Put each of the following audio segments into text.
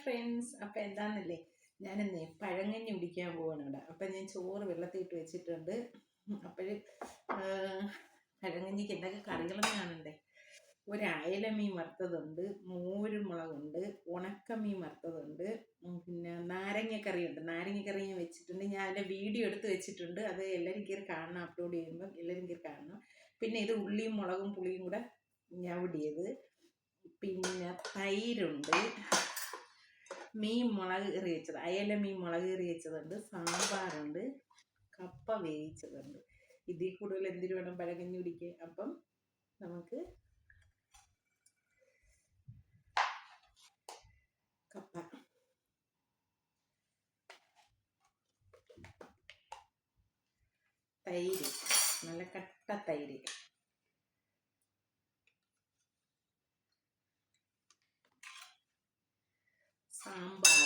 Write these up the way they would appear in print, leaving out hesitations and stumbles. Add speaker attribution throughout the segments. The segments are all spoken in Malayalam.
Speaker 1: ഫ്രണ്ട്സ്, അപ്പം എന്താണെന്നല്ലേ, ഞാനിന്നേ പഴങ്കഞ്ഞി കുടിക്കാൻ പോവാണ് ഇവിടെ. അപ്പം ഞാൻ ചോറ് വെള്ളത്തിയിട്ട് വെച്ചിട്ടുണ്ട്. അപ്പോൾ പഴങ്കഞ്ഞിക്ക് എന്തൊക്കെ കറികളെന്ന് കാണണ്ടേ. ഒരു അയലമീൻ വറുത്തതുണ്ട്, മോരുമുളകുണ്ട്, ഉണക്കമീൻ വറുത്തതുണ്ട്, പിന്നെ നാരങ്ങക്കറിയുണ്ട്. നാരങ്ങക്കറി ഞാൻ വെച്ചിട്ടുണ്ട്. ഞാൻ അതിൻ്റെ വീഡിയോ എടുത്ത് വെച്ചിട്ടുണ്ട്. അത് എല്ലാവരും കയറി കാണണം. അപ്ലോഡ് ചെയ്യുമ്പം എല്ലാവരും കയറി കാണണം. പിന്നെ ഇത് ഉള്ളിയും മുളകും പുളിയും കൂടെ ഞവടിയത്, പിന്നെ തൈരുണ്ട്, മീൻ മുളക് കറി വെച്ചത്, അയല മീൻ മുളക് കറി വെച്ചതുണ്ട്, സാമ്പാറുണ്ട്, കപ്പ വേവിച്ചതുണ്ട്. ഇതിൽ കൂടുതൽ എന്തിനു വേണം പഴങ്കഞ്ഞി കുടിക്കാൻ? അപ്പം നമുക്ക് കപ്പ, തൈര്, നല്ല കട്ട തൈര്, സാമ്പാർ,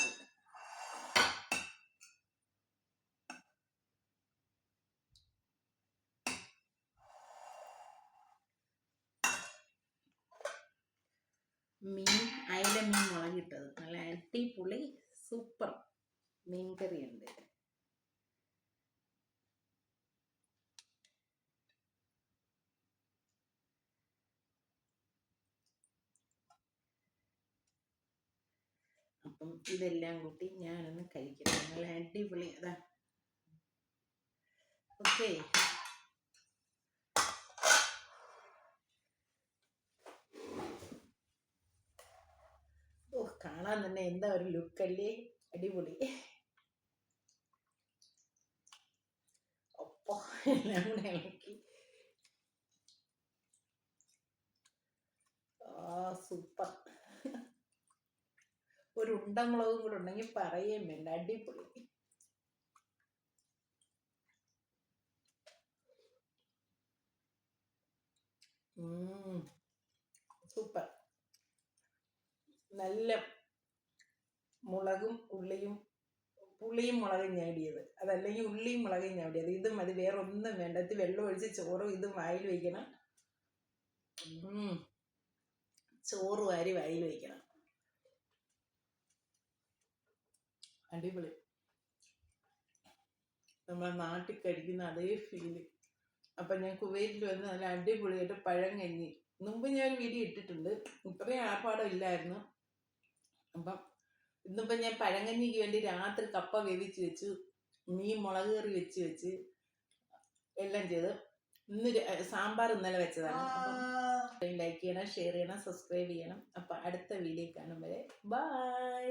Speaker 1: മീൻ, അയല മീൻ മുളകിട്ടത്, നല്ല അടിപൊളി സൂപ്പർ മീൻ കറിയുണ്ട്. അപ്പം ഇതെല്ലാം കൂട്ടി ഞാനൊന്ന് കഴിക്കണം. നല്ല അടിപൊളി. അതാ ഓക്കെ. ഓ, കാണാൻ തന്നെ എന്താ ഒരു ലുക്കല്ലേ, അടിപൊളി. ഒപ്പോ എല്ലാം കൂടെ ഇളക്കി. സൂപ്പർ. ഒരു ഉണ്ടമുളകും കൂടെ ഉണ്ടെങ്കിൽ പറയുകയും വേണ്ട, അടിപൊളി. സൂപ്പർ. നല്ല മുളകും പുളിയും മുളകും ഞേടിയത്, അതല്ലെങ്കിൽ ഉള്ളിയും മുളകും ഞേടിയത്. ഇത് മതി, വേറെ ഒന്നും വേണ്ട. ഇത് വെള്ളം ഒഴിച്ച് ചോറും ഇതും വായിൽ വയ്ക്കണം. ചോറ് വാരി വായിൽ വയ്ക്കണം. അടിപൊളി. നമ്മളെ നാട്ടിൽ കഴിക്കുന്ന അതേ ഫീല്. അപ്പം ഞാൻ കുവൈറ്റിൽ വന്ന് നല്ല അടിപൊളിയായിട്ട് പഴങ്കഞ്ഞി, മുമ്പ് ഞാൻ ഒരു വീഡിയോ ഇട്ടിട്ടുണ്ട്, ഇത്രയും ആർഭാടം ഇല്ലായിരുന്നു. അപ്പം ഇന്നിപ്പം ഞാൻ പഴങ്കഞ്ഞിക്ക് വേണ്ടി രാത്രി കപ്പ വേവിച്ച് വെച്ചു, മീൻ മുളക് കറി വെച്ച് എല്ലാം ചെയ്ത്. ഇന്ന് സാമ്പാർ ഇന്നലെ വെച്ചതാണ്. അപ്പം ലൈക്ക് ചെയ്യണം, ഷെയർ ചെയ്യണം, സബ്സ്ക്രൈബ് ചെയ്യണം. അപ്പം അടുത്ത വീഡിയോ കാണും വരെ ബൈ.